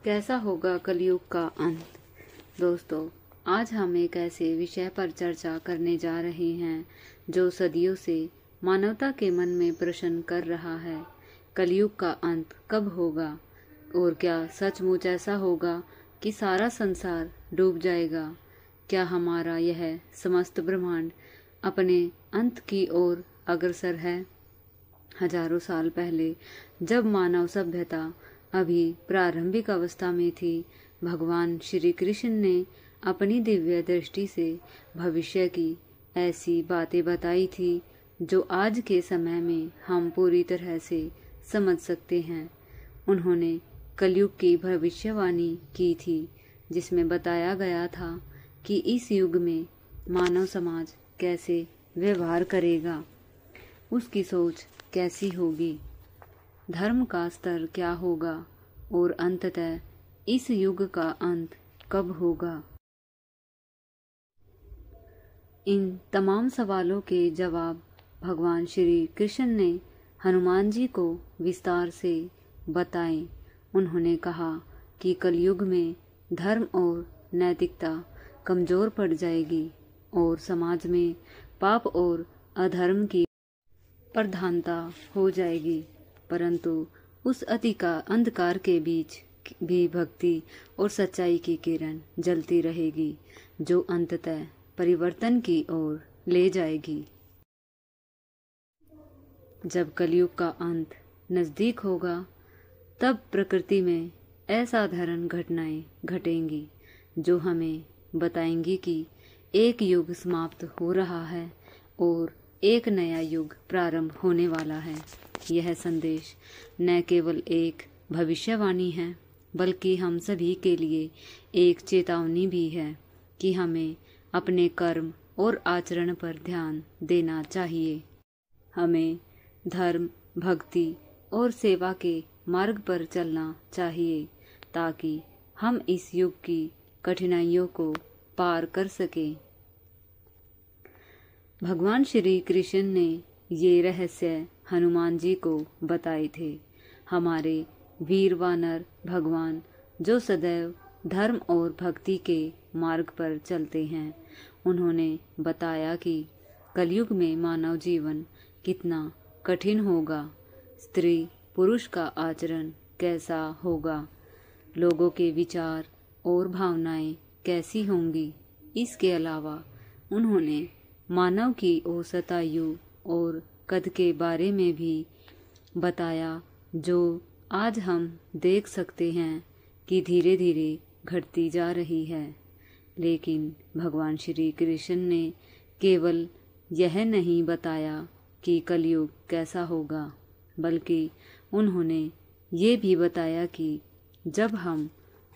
कैसा होगा कलयुग का अंत। दोस्तों, आज हम एक ऐसे विषय पर चर्चा करने जा रहे हैं जो सदियों से मानवता के मन में प्रश्न कर रहा है। कलयुग का अंत कब होगा और क्या सचमुच ऐसा होगा कि सारा संसार डूब जाएगा? क्या हमारा यह समस्त ब्रह्मांड अपने अंत की ओर अग्रसर है? हजारों साल पहले जब मानव सभ्यता अभी प्रारंभिक अवस्था में थी, भगवान श्री कृष्ण ने अपनी दिव्य दृष्टि से भविष्य की ऐसी बातें बताई थी जो आज के समय में हम पूरी तरह से समझ सकते हैं। उन्होंने कलयुग की भविष्यवाणी की थी, जिसमें बताया गया था कि इस युग में मानव समाज कैसे व्यवहार करेगा, उसकी सोच कैसी होगी, धर्म का स्तर क्या होगा और अंततः इस युग का अंत कब होगा। इन तमाम सवालों के जवाब भगवान श्री कृष्ण ने हनुमान जी को विस्तार से बताए। उन्होंने कहा कि कलयुग में धर्म और नैतिकता कमजोर पड़ जाएगी और समाज में पाप और अधर्म की प्रधानता हो जाएगी, परंतु उस अंधकार के बीच भी भक्ति और सच्चाई की किरण जलती रहेगी जो अंततः परिवर्तन की ओर ले जाएगी। जब कलयुग का अंत नजदीक होगा, तब प्रकृति में असाधारण घटनाएं घटेंगी जो हमें बताएंगी कि एक युग समाप्त हो रहा है और एक नया युग प्रारंभ होने वाला है। यह संदेश न केवल एक भविष्यवाणी है, बल्कि हम सभी के लिए एक चेतावनी भी है कि हमें अपने कर्म और आचरण पर ध्यान देना चाहिए। हमें धर्म, भक्ति और सेवा के मार्ग पर चलना चाहिए ताकि हम इस युग की कठिनाइयों को पार कर सकें। भगवान श्री कृष्ण ने ये रहस्य हनुमान जी को बताए थे। हमारे वीर वानर भगवान जो सदैव धर्म और भक्ति के मार्ग पर चलते हैं, उन्होंने बताया कि कलयुग में मानव जीवन कितना कठिन होगा, स्त्री पुरुष का आचरण कैसा होगा, लोगों के विचार और भावनाएं कैसी होंगी। इसके अलावा उन्होंने मानव की औसत आयु और कद के बारे में भी बताया, जो आज हम देख सकते हैं कि धीरे धीरे घटती जा रही है। लेकिन भगवान श्री कृष्ण ने केवल यह नहीं बताया कि कलयुग कैसा होगा, बल्कि उन्होंने ये भी बताया कि जब हम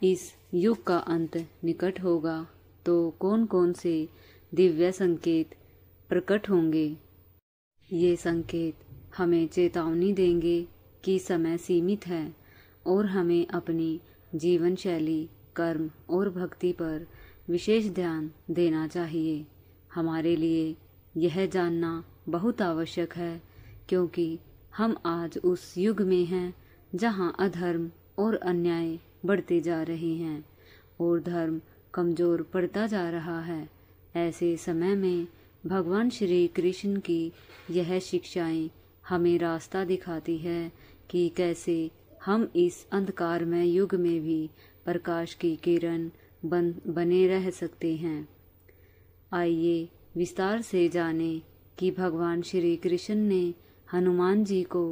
इस युग का अंत निकट होगा तो कौन कौन से दिव्य संकेत प्रकट होंगे। ये संकेत हमें चेतावनी देंगे कि समय सीमित है और हमें अपनी जीवन शैली, कर्म और भक्ति पर विशेष ध्यान देना चाहिए। हमारे लिए यह जानना बहुत आवश्यक है, क्योंकि हम आज उस युग में हैं जहां अधर्म और अन्याय बढ़ते जा रहे हैं और धर्म कमजोर पड़ता जा रहा है। ऐसे समय में भगवान श्री कृष्ण की यह शिक्षाएं हमें रास्ता दिखाती है कि कैसे हम इस अंधकारमय युग में भी प्रकाश की किरण बने रह सकते हैं। आइए विस्तार से जाने कि भगवान श्री कृष्ण ने हनुमान जी को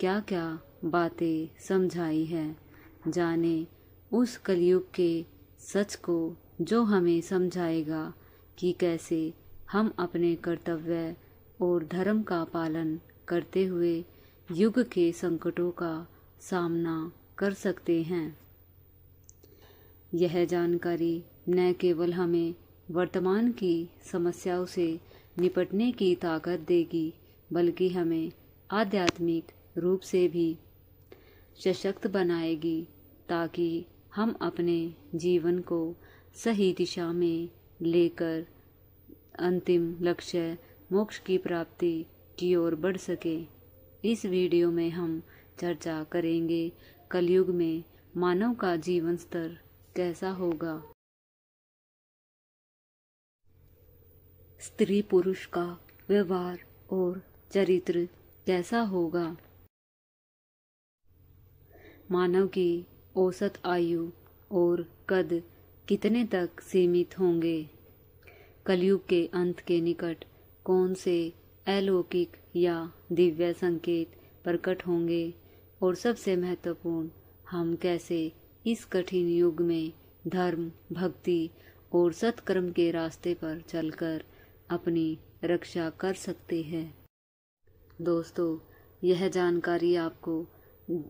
क्या क्या बातें समझाई है। जाने उस कलयुग के सच को जो हमें समझाएगा कि कैसे हम अपने कर्तव्य और धर्म का पालन करते हुए युग के संकटों का सामना कर सकते हैं। यह जानकारी न केवल हमें वर्तमान की समस्याओं से निपटने की ताकत देगी, बल्कि हमें आध्यात्मिक रूप से भी सशक्त बनाएगी, ताकि हम अपने जीवन को सही दिशा में लेकर अंतिम लक्ष्य मोक्ष की प्राप्ति की ओर बढ़ सके। इस वीडियो में हम चर्चा करेंगे कलयुग में मानव का जीवन स्तर कैसा होगा? स्त्री पुरुष का व्यवहार और चरित्र कैसा होगा? मानव की औसत आयु और कद कितने तक सीमित होंगे? कलयुग के अंत के निकट कौन से अलौकिक या दिव्य संकेत प्रकट होंगे? और सबसे महत्वपूर्ण, हम कैसे इस कठिन युग में धर्म, भक्ति और सत्कर्म के रास्ते पर चलकर अपनी रक्षा कर सकते हैं? दोस्तों, यह जानकारी आपको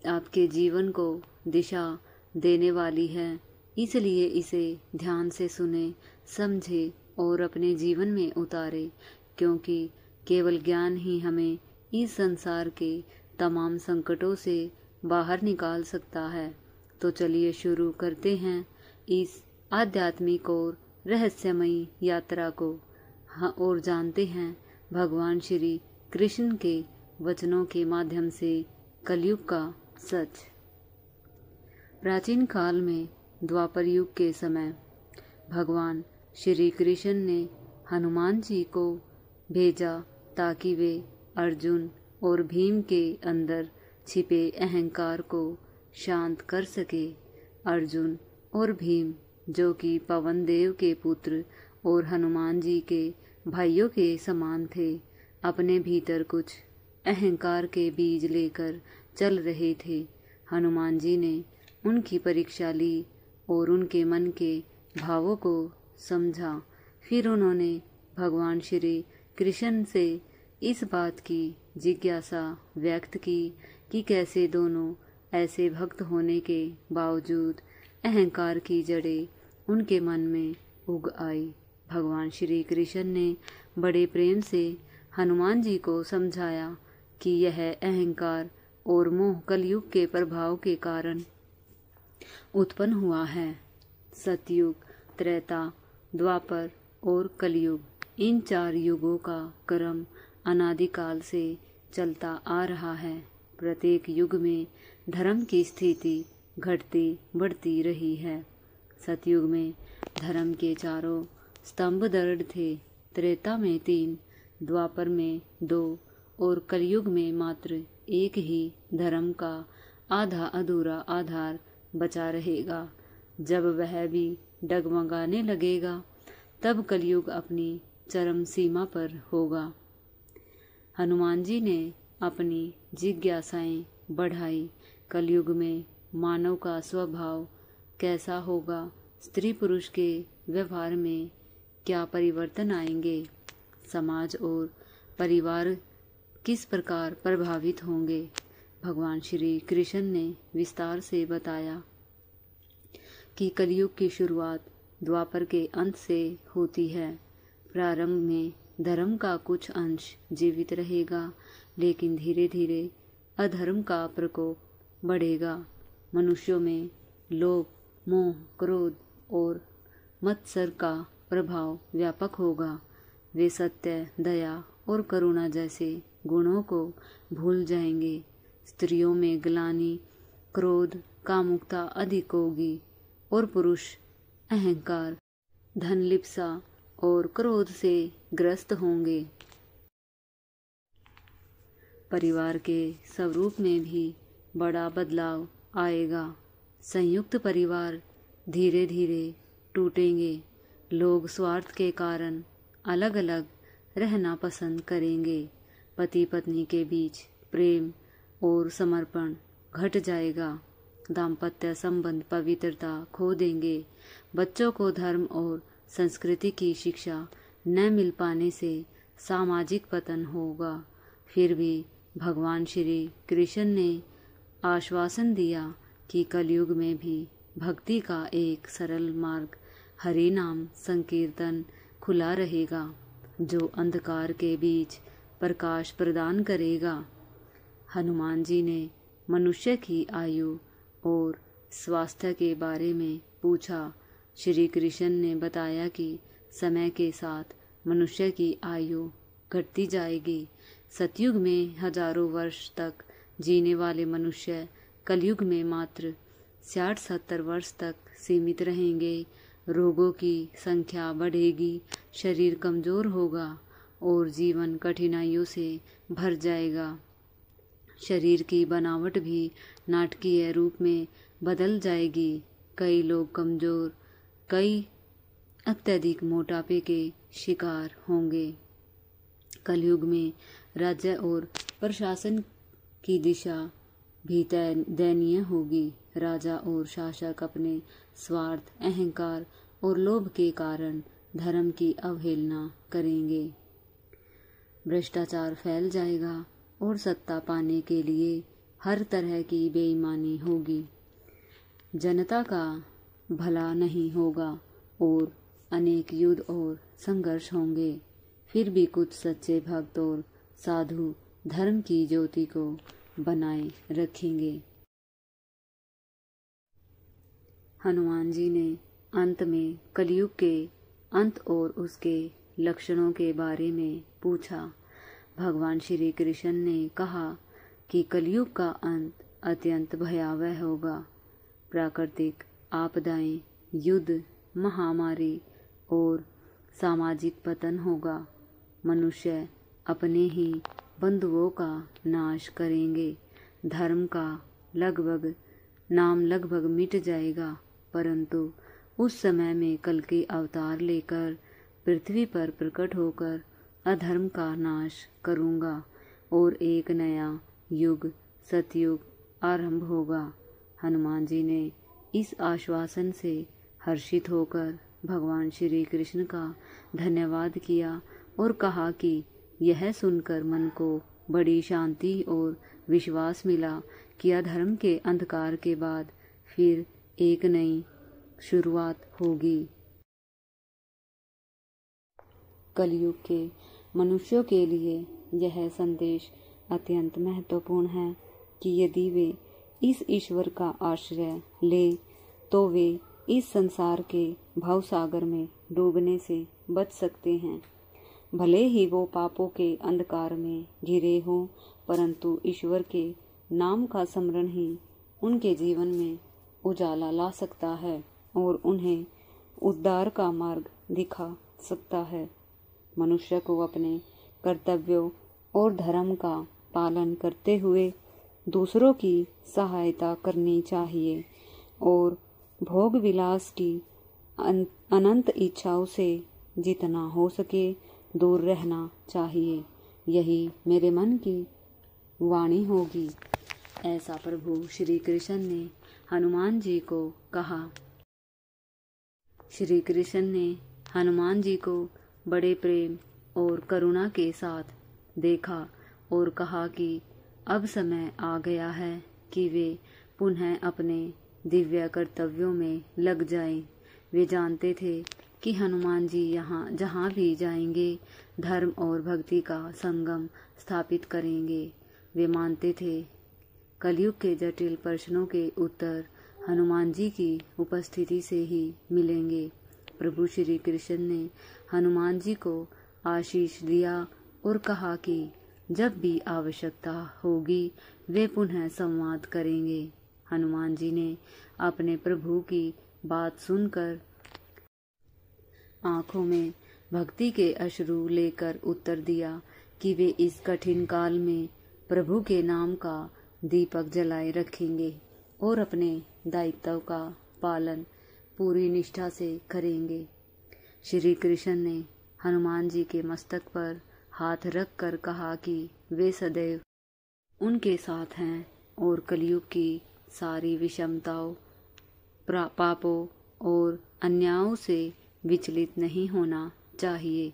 आपके जीवन को दिशा देने वाली है, इसलिए इसे ध्यान से सुने, समझे और अपने जीवन में उतारे, क्योंकि केवल ज्ञान ही हमें इस संसार के तमाम संकटों से बाहर निकाल सकता है। तो चलिए शुरू करते हैं इस आध्यात्मिक और रहस्यमयी यात्रा को, और जानते हैं भगवान श्री कृष्ण के वचनों के माध्यम से कलयुग का सच। प्राचीन काल में द्वापर युग के समय भगवान श्री कृष्ण ने हनुमान जी को भेजा ताकि वे अर्जुन और भीम के अंदर छिपे अहंकार को शांत कर सके। अर्जुन और भीम, जो कि पवन देव के पुत्र और हनुमान जी के भाइयों के समान थे, अपने भीतर कुछ अहंकार के बीज लेकर चल रहे थे। हनुमान जी ने उनकी परीक्षा ली और उनके मन के भावों को समझा। फिर उन्होंने भगवान श्री कृष्ण से इस बात की जिज्ञासा व्यक्त की कि कैसे दोनों ऐसे भक्त होने के बावजूद अहंकार की जड़ें उनके मन में उग आई। भगवान श्री कृष्ण ने बड़े प्रेम से हनुमान जी को समझाया कि यह अहंकार और मोह कलयुग के प्रभाव के कारण उत्पन्न हुआ है। सतयुग, त्रेता, द्वापर और कलयुग, इन 4 युगों का क्रम अनादिकाल से चलता आ रहा है। प्रत्येक युग में धर्म की स्थिति घटती बढ़ती रही है। सतयुग में धर्म के 4 स्तंभ दृढ़ थे, त्रेता में 3, द्वापर में 2 और कलयुग में मात्र एक ही धर्म का आधा अधूरा आधार बचा रहेगा। जब वह भी डगमगाने लगेगा, तब कलयुग अपनी चरम सीमा पर होगा। हनुमान जी ने अपनी जिज्ञासाएं बढ़ाई। कलयुग में मानव का स्वभाव कैसा होगा? स्त्री पुरुष के व्यवहार में क्या परिवर्तन आएंगे? समाज और परिवार किस प्रकार प्रभावित होंगे? भगवान श्री कृष्ण ने विस्तार से बताया कि कलयुग की शुरुआत द्वापर के अंत से होती है। प्रारंभ में धर्म का कुछ अंश जीवित रहेगा, लेकिन धीरे धीरे अधर्म का प्रकोप बढ़ेगा। मनुष्यों में लोभ, मोह, क्रोध और मत्सर का प्रभाव व्यापक होगा। वे सत्य, दया और करुणा जैसे गुणों को भूल जाएंगे। स्त्रियों में ग्लानि, क्रोध, कामुकता अधिक होगी और पुरुष अहंकार, धनलिप्सा और क्रोध से ग्रस्त होंगे। परिवार के स्वरूप में भी बड़ा बदलाव आएगा। संयुक्त परिवार धीरे धीरे टूटेंगे। लोग स्वार्थ के कारण अलग अलग रहना पसंद करेंगे। पति पत्नी के बीच प्रेम और समर्पण घट जाएगा। दाम्पत्य संबंध पवित्रता खो देंगे। बच्चों को धर्म और संस्कृति की शिक्षा न मिल पाने से सामाजिक पतन होगा। फिर भी भगवान श्री कृष्ण ने आश्वासन दिया कि कलयुग में भी भक्ति का एक सरल मार्ग, हरि नाम संकीर्तन, खुला रहेगा, जो अंधकार के बीच प्रकाश प्रदान करेगा। हनुमान जी ने मनुष्य की आयु और स्वास्थ्य के बारे में पूछा। श्री कृष्ण ने बताया कि समय के साथ मनुष्य की आयु घटती जाएगी। सतयुग में हजारों वर्ष तक जीने वाले मनुष्य कलयुग में मात्र 60-70 वर्ष तक सीमित रहेंगे। रोगों की संख्या बढ़ेगी, शरीर कमजोर होगा और जीवन कठिनाइयों से भर जाएगा। शरीर की बनावट भी नाटकीय रूप में बदल जाएगी। कई लोग कमजोर, कई अत्यधिक मोटापे के शिकार होंगे। कलयुग में राज्य और प्रशासन की दिशा भी दयनीय होगी। राजा और शासक अपने स्वार्थ, अहंकार और लोभ के कारण धर्म की अवहेलना करेंगे। भ्रष्टाचार फैल जाएगा और सत्ता पाने के लिए हर तरह की बेईमानी होगी। जनता का भला नहीं होगा और अनेक युद्ध और संघर्ष होंगे। फिर भी कुछ सच्चे भक्त और साधु धर्म की ज्योति को बनाए रखेंगे। हनुमान जी ने अंत में कलयुग के अंत और उसके लक्षणों के बारे में पूछा। भगवान श्री कृष्ण ने कहा कि कलयुग का अंत अत्यंत भयावह होगा। प्राकृतिक आपदाएं, युद्ध, महामारी और सामाजिक पतन होगा। मनुष्य अपने ही बंधुओं का नाश करेंगे। धर्म का नाम लगभग मिट जाएगा, परंतु उस समय में कल के अवतार लेकर पृथ्वी पर प्रकट होकर अधर्म का नाश करूँगा और एक नया युग, सतयुग आरंभ होगा। हनुमान जी ने इस आश्वासन से हर्षित होकर भगवान श्री कृष्ण का धन्यवाद किया और कहा कि यह सुनकर मन को बड़ी शांति और विश्वास मिला कि अधर्म के अंधकार के बाद फिर एक नई शुरुआत होगी। कलयुग के मनुष्यों के लिए यह संदेश अत्यंत महत्वपूर्ण है कि यदि वे इस ईश्वर का आश्रय ले तो वे इस संसार के भवसागर में डूबने से बच सकते हैं। भले ही वो पापों के अंधकार में घिरे हों, परंतु ईश्वर के नाम का स्मरण ही उनके जीवन में उजाला ला सकता है और उन्हें उद्धार का मार्ग दिखा सकता है। मनुष्य को अपने कर्तव्यों और धर्म का पालन करते हुए दूसरों की सहायता करनी चाहिए और भोग विलास की अनंत इच्छाओं से जितना हो सके दूर रहना चाहिए। यही मेरे मन की वाणी होगी, ऐसा प्रभु श्री कृष्ण ने हनुमान जी को कहा। श्री कृष्ण ने हनुमान जी को बड़े प्रेम और करुणा के साथ देखा और कहा कि अब समय आ गया है कि वे पुनः अपने दिव्य कर्तव्यों में लग जाएं। वे जानते थे कि हनुमान जी जहाँ भी जाएंगे धर्म और भक्ति का संगम स्थापित करेंगे। वे मानते थे कलयुग के जटिल प्रश्नों के उत्तर हनुमान जी की उपस्थिति से ही मिलेंगे। प्रभु श्री कृष्ण ने हनुमान जी को आशीष दिया और कहा कि जब भी आवश्यकता होगी वे पुनः संवाद करेंगे। हनुमान जी ने अपने प्रभु की बात सुनकर आंखों में भक्ति के अश्रु लेकर उत्तर दिया कि वे इस कठिन काल में प्रभु के नाम का दीपक जलाए रखेंगे और अपने दायित्व का पालन पूरी निष्ठा से करेंगे। श्री कृष्ण ने हनुमान जी के मस्तक पर हाथ रखकर कहा कि वे सदैव उनके साथ हैं और कलयुग की सारी विषमताओं, पापों और अन्यायों से विचलित नहीं होना चाहिए,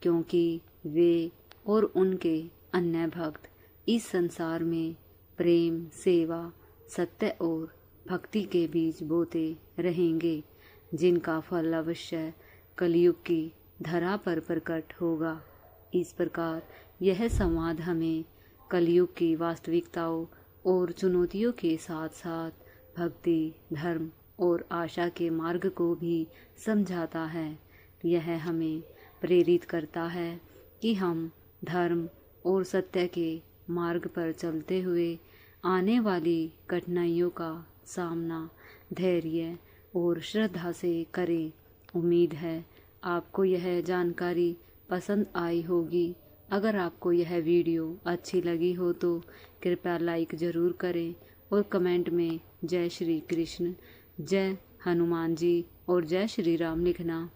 क्योंकि वे और उनके अन्य भक्त इस संसार में प्रेम, सेवा, सत्य और भक्ति के बीज बोते रहेंगे, जिनका फल अवश्य कलयुग की धरा पर प्रकट होगा। इस प्रकार यह संवाद हमें कलयुग की वास्तविकताओं और चुनौतियों के साथ साथ भक्ति, धर्म और आशा के मार्ग को भी समझाता है। यह हमें प्रेरित करता है कि हम धर्म और सत्य के मार्ग पर चलते हुए आने वाली कठिनाइयों का सामना धैर्य और श्रद्धा से करें। उम्मीद है आपको यह जानकारी पसंद आई होगी। अगर आपको यह वीडियो अच्छी लगी हो तो कृपया लाइक ज़रूर करें और कमेंट में जय श्री कृष्ण, जय हनुमान जी और जय श्री राम लिखना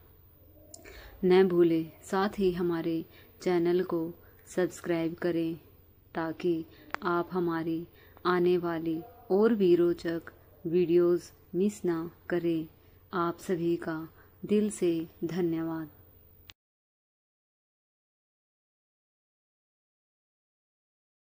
न भूलें। साथ ही हमारे चैनल को सब्सक्राइब करें ताकि आप हमारी आने वाली और भी रोचक वीडियोस मिस ना करें। आप सभी का दिल से धन्यवाद।